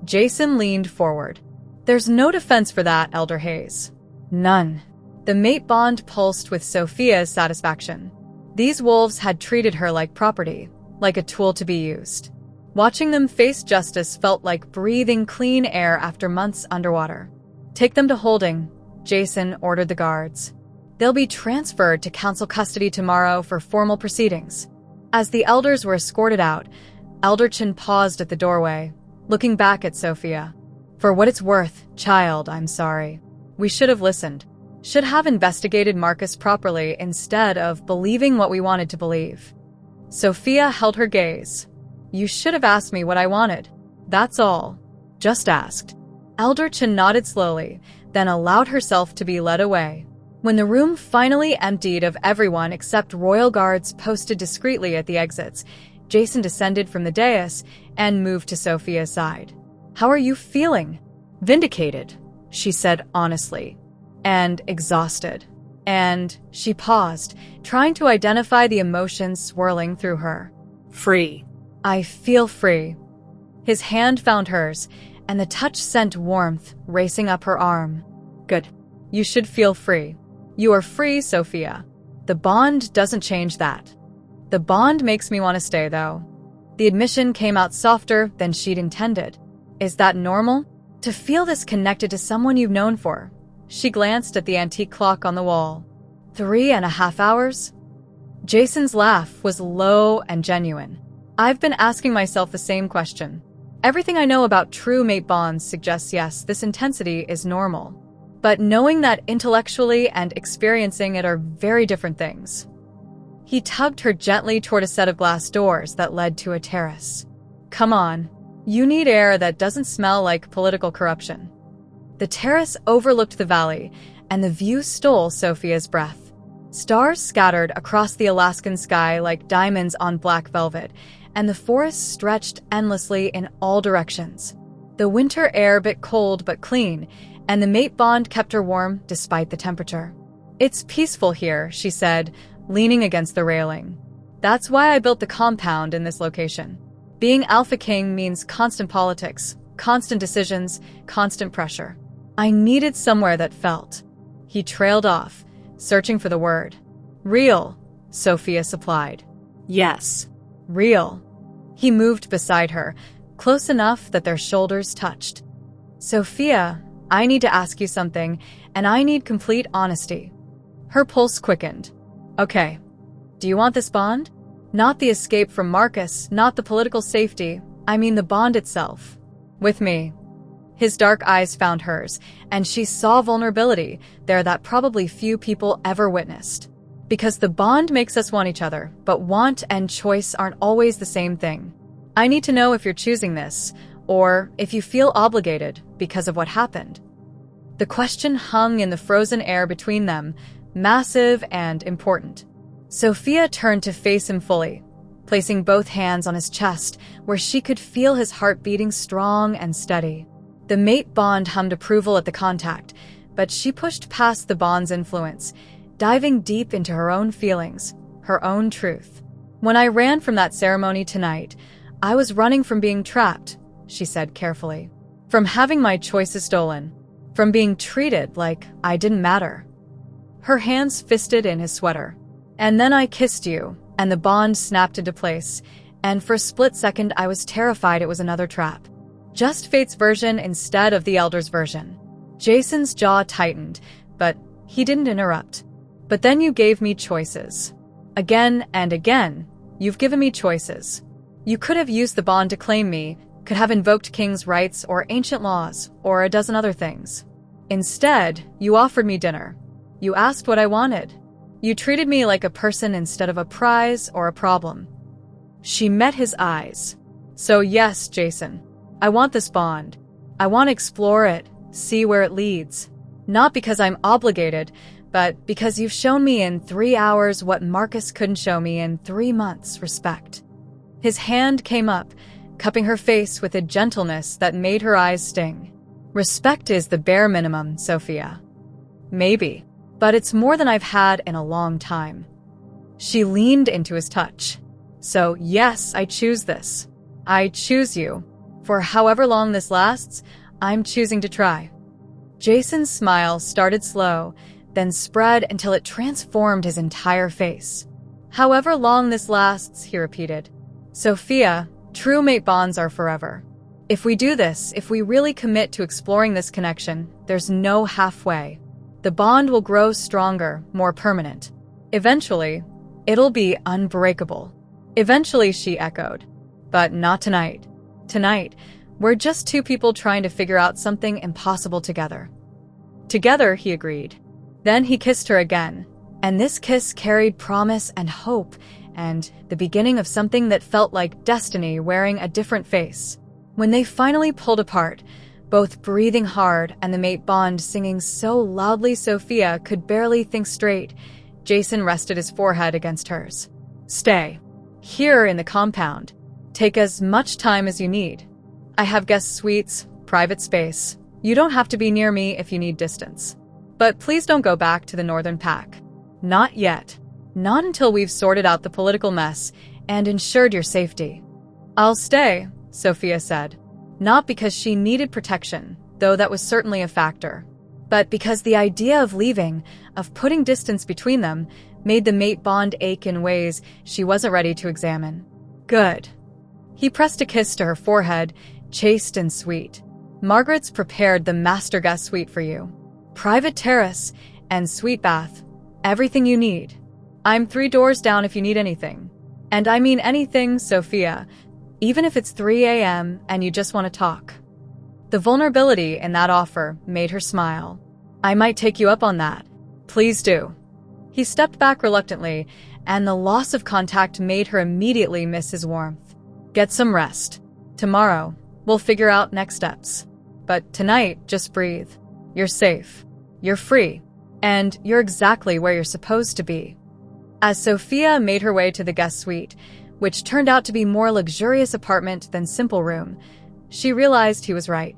Jason leaned forward. There's no defense for that, Elder Hayes. None. The mate bond pulsed with Sophia's satisfaction. These wolves had treated her like property, like a tool to be used. Watching them face justice felt like breathing clean air after months underwater. Take them to holding, Jason ordered the guards. They'll be transferred to council custody tomorrow for formal proceedings. As the elders were escorted out, Elder Chen paused at the doorway, looking back at Sophia. For what it's worth, child, I'm sorry. We should have listened. Should have investigated Marcus properly instead of believing what we wanted to believe. Sophia held her gaze. You should have asked me what I wanted. That's all. Just asked. Elder Chen nodded slowly, then allowed herself to be led away. When the room finally emptied of everyone except royal guards posted discreetly at the exits, Jason descended from the dais and moved to Sophia's side. How are you feeling? Vindicated, she said honestly, and exhausted. And she paused, trying to identify the emotions swirling through her. Free. I feel free. His hand found hers, and the touch sent warmth racing up her arm. Good. You should feel free. You are free, Sophia. The bond doesn't change that. The bond makes me want to stay, though. The admission came out softer than she'd intended. Is that normal? To feel this connected to someone you've known for? She glanced at the antique clock on the wall. 3.5 hours? Jason's laugh was low and genuine. I've been asking myself the same question. Everything I know about true mate bonds suggests yes, this intensity is normal. But knowing that intellectually and experiencing it are very different things. He tugged her gently toward a set of glass doors that led to a terrace. Come on, you need air that doesn't smell like political corruption. The terrace overlooked the valley, and the view stole Sophia's breath. Stars scattered across the Alaskan sky like diamonds on black velvet, and the forest stretched endlessly in all directions. The winter air bit cold but clean, and the mate bond kept her warm despite the temperature. It's peaceful here, she said, leaning against the railing. That's why I built the compound in this location. Being Alpha King means constant politics, constant decisions, constant pressure. I needed somewhere that felt. He trailed off, searching for the word. Real, Sophia supplied. Yes. Real. He moved beside her, close enough that their shoulders touched. Sophia, I need to ask you something, and I need complete honesty. Her pulse quickened. Okay. Do you want this bond? Not the escape from Marcus, not the political safety. I mean the bond itself. With me. His dark eyes found hers, and she saw vulnerability there that probably few people ever witnessed. Because the bond makes us want each other, but want and choice aren't always the same thing. I need to know if you're choosing this, or if you feel obligated because of what happened. The question hung in the frozen air between them, massive and important. Sophia turned to face him fully, placing both hands on his chest where she could feel his heart beating strong and steady. The mate bond hummed approval at the contact, but she pushed past the bond's influence, diving deep into her own feelings, her own truth. When I ran from that ceremony tonight, I was running from being trapped, she said carefully. From having my choices stolen. From being treated like I didn't matter. Her hands fisted in his sweater. And then I kissed you, and the bond snapped into place, and for a split second I was terrified it was another trap. Just Fate's version instead of the Elder's version. Jason's jaw tightened, but he didn't interrupt. But then you gave me choices. Again and again, you've given me choices. You could have used the bond to claim me, could have invoked king's rights or ancient laws, or a dozen other things. Instead, you offered me dinner. You asked what I wanted. You treated me like a person instead of a prize or a problem. She met his eyes. So yes, Jason, I want this bond. I want to explore it, see where it leads. Not because I'm obligated, but because you've shown me in 3 hours what Marcus couldn't show me in 3 months, respect. His hand came up, cupping her face with a gentleness that made her eyes sting. Respect is the bare minimum, Sophia. Maybe, but it's more than I've had in a long time. She leaned into his touch. So yes, I choose this. I choose you. For however long this lasts, I'm choosing to try. Jason's smile started slow, then spread until it transformed his entire face. However long this lasts, he repeated. Sophia, true mate bonds are forever. If we do this, if we really commit to exploring this connection, there's no halfway. The bond will grow stronger, more permanent. Eventually, it'll be unbreakable. Eventually, she echoed. But not tonight. Tonight, we're just two people trying to figure out something impossible together. Together, he agreed. Then he kissed her again, and this kiss carried promise and hope, and the beginning of something that felt like destiny wearing a different face. When they finally pulled apart, both breathing hard and the mate bond singing so loudly Sophia could barely think straight, Jason rested his forehead against hers. Stay. Here in the compound. Take as much time as you need. I have guest suites, private space, You don't have to be near me if you need distance. But please don't go back to the Northern Pack. Not yet. Not until we've sorted out the political mess and ensured your safety. I'll stay, Sophia said. Not because she needed protection, though that was certainly a factor, but because the idea of leaving, of putting distance between them, made the mate bond ache in ways she wasn't ready to examine. Good. He pressed a kiss to her forehead, chaste and sweet. Margaret's prepared the master guest suite for you. Private terrace and sweet bath. Everything you need. I'm 3 doors down if you need anything. And I mean anything, Sophia, even if it's 3 a.m. and you just want to talk. The vulnerability in that offer made her smile. I might take you up on that. Please do. He stepped back reluctantly, and the loss of contact made her immediately miss his warmth. Get some rest. Tomorrow, we'll figure out next steps. But tonight, just breathe. You're safe. You're free. And you're exactly where you're supposed to be. As Sophia made her way to the guest suite, which turned out to be more luxurious apartment than simple room, she realized he was right.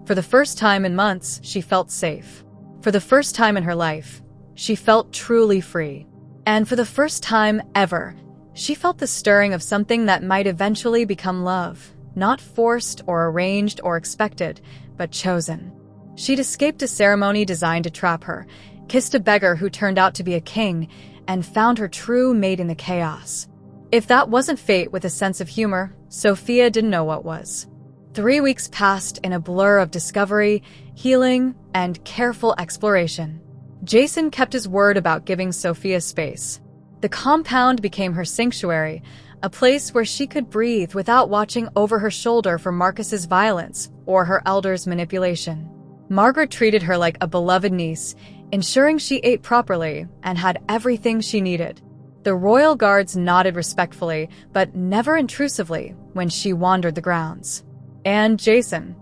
For the first time in months, she felt safe. For the first time in her life, she felt truly free. And for the first time ever, she felt the stirring of something that might eventually become love, not forced or arranged or expected, but chosen. She'd escaped a ceremony designed to trap her, kissed a beggar who turned out to be a king, and found her true mate in the chaos. If that wasn't fate with a sense of humor, Sophia didn't know what was. 3 weeks passed in a blur of discovery, healing, and careful exploration. Jason kept his word about giving Sophia space. The compound became her sanctuary, a place where she could breathe without watching over her shoulder for Marcus's violence or her elders' manipulation. Margaret treated her like a beloved niece, ensuring she ate properly and had everything she needed. The royal guards nodded respectfully, but never intrusively, when she wandered the grounds. And Jason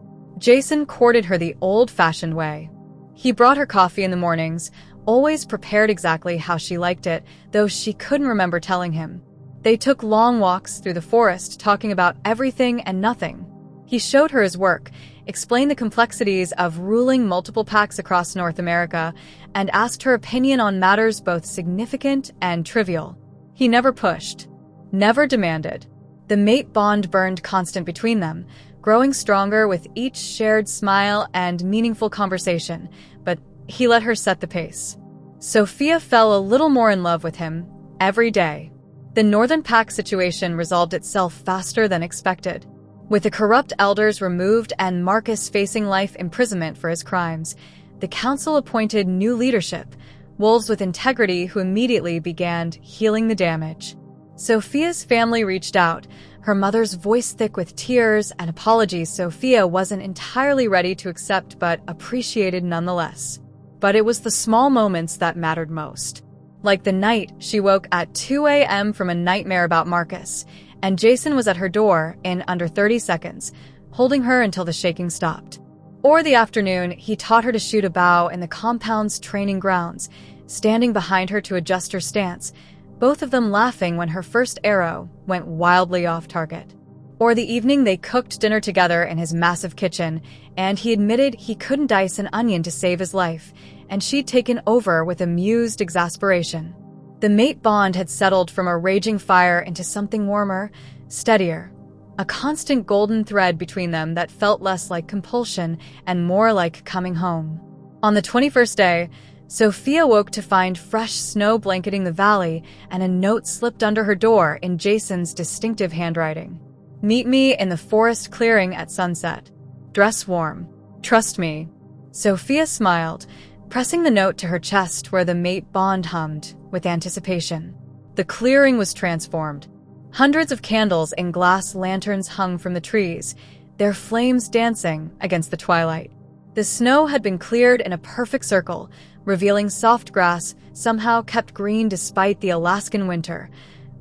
courted her the old-fashioned way. He brought her coffee in the mornings, always prepared exactly how she liked it, though she couldn't remember telling him. They took long walks through the forest, talking about everything and nothing. He showed her his work, explained the complexities of ruling multiple packs across North America, and asked her opinion on matters both significant and trivial. He never pushed, never demanded. The mate bond burned constant between them, growing stronger with each shared smile and meaningful conversation, but he let her set the pace. Sophia fell a little more in love with him every day. The Northern Pack situation resolved itself faster than expected. With the corrupt elders removed and Marcus facing life imprisonment for his crimes, the council appointed new leadership, wolves with integrity who immediately began healing the damage. Sophia's family reached out, her mother's voice thick with tears and apologies Sophia wasn't entirely ready to accept but appreciated nonetheless. But it was the small moments that mattered most. Like the night she woke at 2 a.m. from a nightmare about Marcus, and Jason was at her door in under 30 seconds, holding her until the shaking stopped. Or the afternoon he taught her to shoot a bow in the compound's training grounds, standing behind her to adjust her stance, both of them laughing when her first arrow went wildly off target. Or the evening they cooked dinner together in his massive kitchen, and he admitted he couldn't dice an onion to save his life, and she'd taken over with amused exasperation. The mate bond had settled from a raging fire into something warmer, steadier, a constant golden thread between them that felt less like compulsion and more like coming home. On the 21st day, Sophia woke to find fresh snow blanketing the valley and a note slipped under her door in Jason's distinctive handwriting. Meet me in the forest clearing at sunset. Dress warm. Trust me. Sophia smiled, pressing the note to her chest where the mate bond hummed with anticipation. The clearing was transformed. Hundreds of candles and glass lanterns hung from the trees, their flames dancing against the twilight. The snow had been cleared in a perfect circle, revealing soft grass somehow kept green despite the Alaskan winter.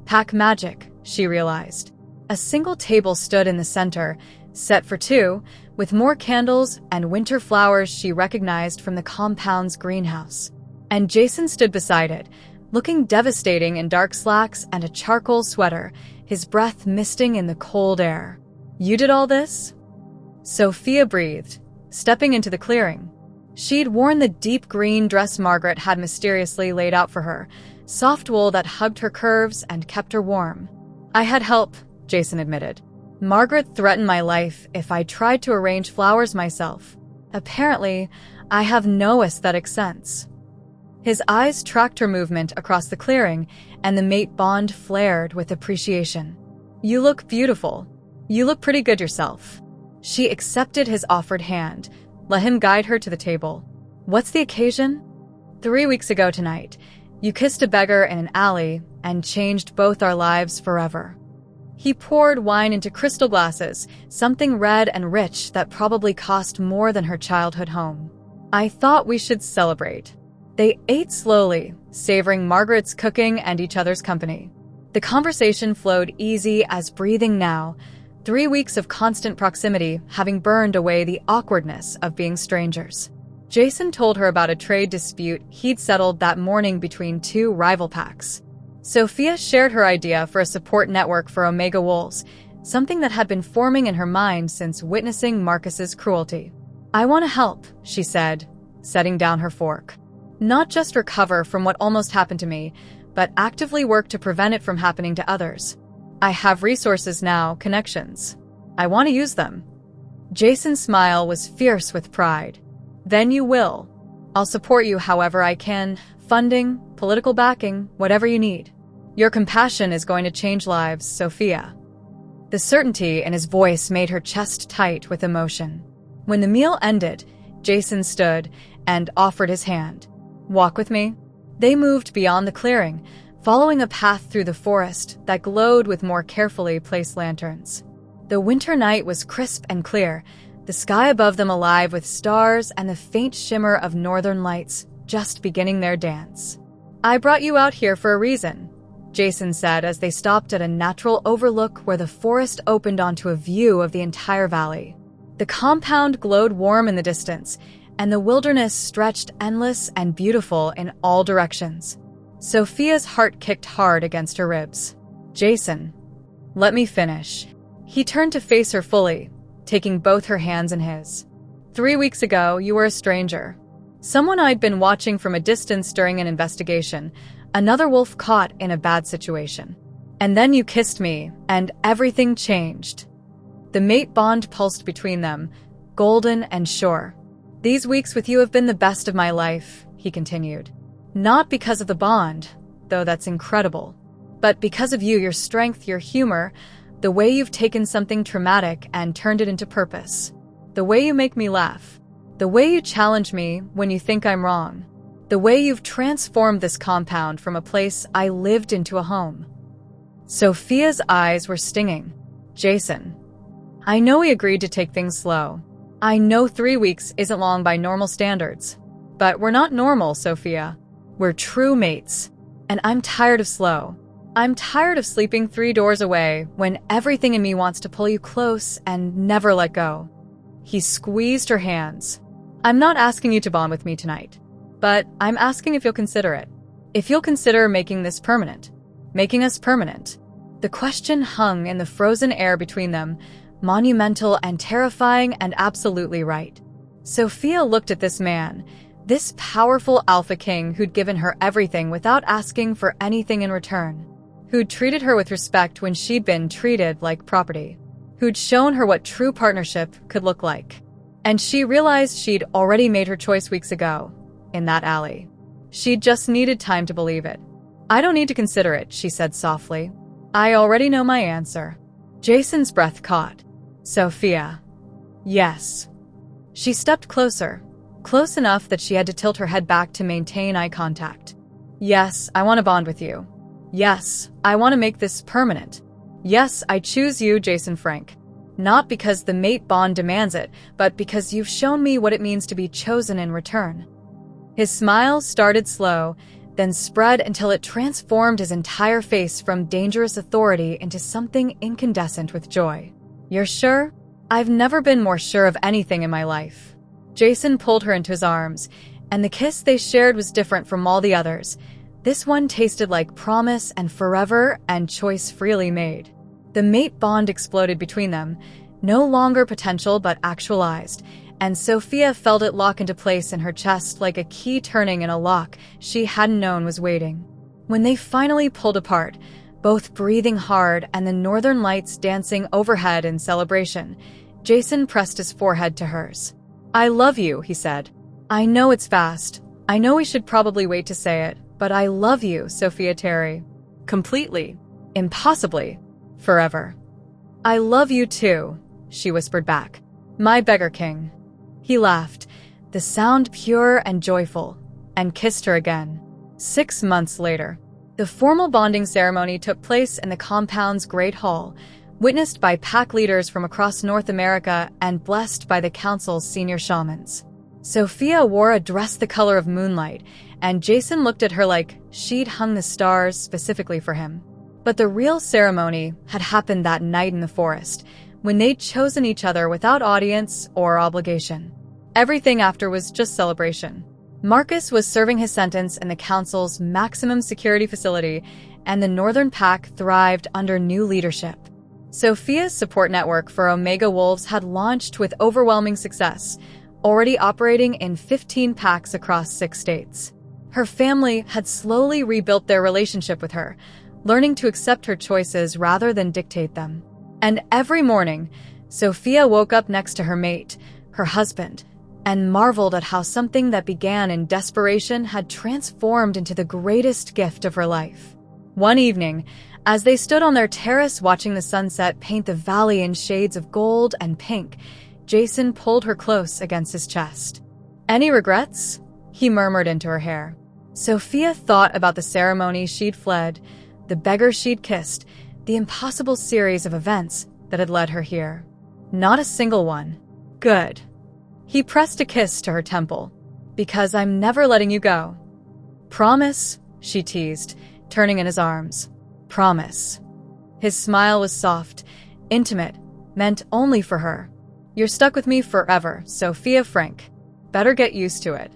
Pack magic, she realized. A single table stood in the center, set for two, with more candles and winter flowers she recognized from the compound's greenhouse. And Jason stood beside it, looking devastating in dark slacks and a charcoal sweater, his breath misting in the cold air. You did all this? Sophia breathed, stepping into the clearing. She'd worn the deep green dress Margaret had mysteriously laid out for her, soft wool that hugged her curves and kept her warm. "I had help," Jason admitted. "Margaret threatened my life if I tried to arrange flowers myself. Apparently, I have no aesthetic sense." His eyes tracked her movement across the clearing, and the mate bond flared with appreciation. "You look beautiful. You look pretty good yourself." She accepted his offered hand, let him guide her to the table. "What's the occasion?" 3 weeks ago tonight, you kissed a beggar in an alley and changed both our lives forever." He poured wine into crystal glasses, something red and rich that probably cost more than her childhood home. "I thought we should celebrate." They ate slowly, savoring Margaret's cooking and each other's company. The conversation flowed easy as breathing now, 3 weeks of constant proximity having burned away the awkwardness of being strangers. Jason told her about a trade dispute he'd settled that morning between 2 rival packs. Sophia shared her idea for a support network for Omega Wolves, something that had been forming in her mind since witnessing Marcus's cruelty. "I want to help," she said, setting down her fork. "Not just recover from what almost happened to me, but actively work to prevent it from happening to others. I have resources now, connections. I want to use them." Jason's smile was fierce with pride. "Then you will. I'll support you however I can. Funding, political backing, whatever you need. Your compassion is going to change lives, Sophia." The certainty in his voice made her chest tight with emotion. When the meal ended, Jason stood and offered his hand. "Walk with me." They moved beyond the clearing, following a path through the forest that glowed with more carefully placed lanterns. The winter night was crisp and clear, the sky above them alive with stars and the faint shimmer of northern lights just beginning their dance. "I brought you out here for a reason," Jason said as they stopped at a natural overlook where the forest opened onto a view of the entire valley. The compound glowed warm in the distance, and the wilderness stretched endless and beautiful in all directions. Sophia's heart kicked hard against her ribs. "Jason, let me finish." He turned to face her fully, taking both her hands in his. 3 weeks ago, you were a stranger. Someone I'd been watching from a distance during an investigation, another wolf caught in a bad situation. And then you kissed me, and everything changed. The mate bond pulsed between them, golden and sure. "These weeks with you have been the best of my life," he continued. "Not because of the bond, though that's incredible, but because of you, your strength, your humor, the way you've taken something traumatic and turned it into purpose. The way you make me laugh. The way you challenge me when you think I'm wrong. The way you've transformed this compound from a place I lived into a home." Sophia's eyes were stinging. "Jason, I know we agreed to take things slow. I know 3 weeks isn't long by normal standards. But we're not normal, Sophia. We're true mates. And I'm tired of slow. I'm tired of sleeping 3 doors away when everything in me wants to pull you close and never let go." He squeezed her hands. "I'm not asking you to bond with me tonight, but I'm asking if you'll consider it. If you'll consider making this permanent. Making us permanent." The question hung in the frozen air between them, monumental and terrifying and absolutely right. Sophia looked at this man, this powerful alpha king who'd given her everything without asking for anything in return, who'd treated her with respect when she'd been treated like property, who'd shown her what true partnership could look like. And she realized she'd already made her choice weeks ago, in that alley. She'd just needed time to believe it. "I don't need to consider it," she said softly. "I already know my answer." Jason's breath caught. "Sophia." "Yes." She stepped closer, close enough that she had to tilt her head back to maintain eye contact. "Yes, I want to bond with you. Yes, I want to make this permanent. Yes, I choose you, Jason Frank. Not because the mate bond demands it, but because you've shown me what it means to be chosen in return." His smile started slow, then spread until it transformed his entire face from dangerous authority into something incandescent with joy. "You're sure?" "I've never been more sure of anything in my life." Jason pulled her into his arms, and the kiss they shared was different from all the others. This one tasted like promise and forever and choice freely made. The mate bond exploded between them, no longer potential but actualized, and Sophia felt it lock into place in her chest like a key turning in a lock she hadn't known was waiting. When they finally pulled apart, both breathing hard and the northern lights dancing overhead in celebration, Jason pressed his forehead to hers. "I love you," he said. "I know it's fast. I know we should probably wait to say it, but I love you, Sophia Terry. Completely. Impossibly. Forever." "I love you too," she whispered back. "My beggar king." He laughed, the sound pure and joyful, and kissed her again. 6 months later, the formal bonding ceremony took place in the compound's Great Hall, witnessed by pack leaders from across North America and blessed by the council's senior shamans. Sophia wore a dress the color of moonlight, and Jason looked at her like she'd hung the stars specifically for him. But the real ceremony had happened that night in the forest, when they'd chosen each other without audience or obligation. Everything after was just celebration. Marcus was serving his sentence in the council's maximum security facility, and the Northern Pack thrived under new leadership. Sophia's support network for Omega Wolves had launched with overwhelming success, already operating in 15 packs across 6 states. Her family had slowly rebuilt their relationship with her, learning to accept her choices rather than dictate them. And every morning, Sophia woke up next to her mate, her husband, and marveled at how something that began in desperation had transformed into the greatest gift of her life. One evening, as they stood on their terrace watching the sunset paint the valley in shades of gold and pink, Jason pulled her close against his chest. "Any regrets?" he murmured into her hair. Sophia thought about the ceremony she'd fled, the beggar she'd kissed, the impossible series of events that had led her here. Not a single one. Good. He pressed a kiss to her temple. "Because I'm never letting you go." "Promise?" she teased, turning in his arms. "Promise." His smile was soft, intimate, meant only for her. "You're stuck with me forever, Sophia Frank. Better get used to it."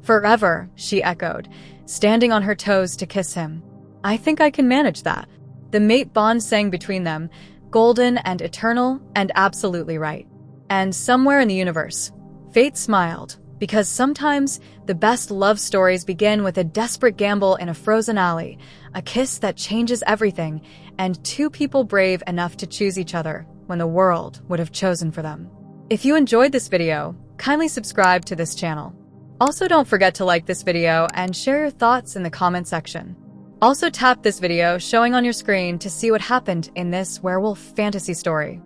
"Forever," she echoed, standing on her toes to kiss him. "I think I can manage that." The mate bond sang between them, golden and eternal and absolutely right. And somewhere in the universe, fate smiled, because sometimes the best love stories begin with a desperate gamble in a frozen alley, a kiss that changes everything, and 2 people brave enough to choose each other when the world would have chosen for them. If you enjoyed this video, kindly subscribe to this channel. Also, don't forget to like this video and share your thoughts in the comment section. Also, tap this video showing on your screen to see what happened in this werewolf fantasy story.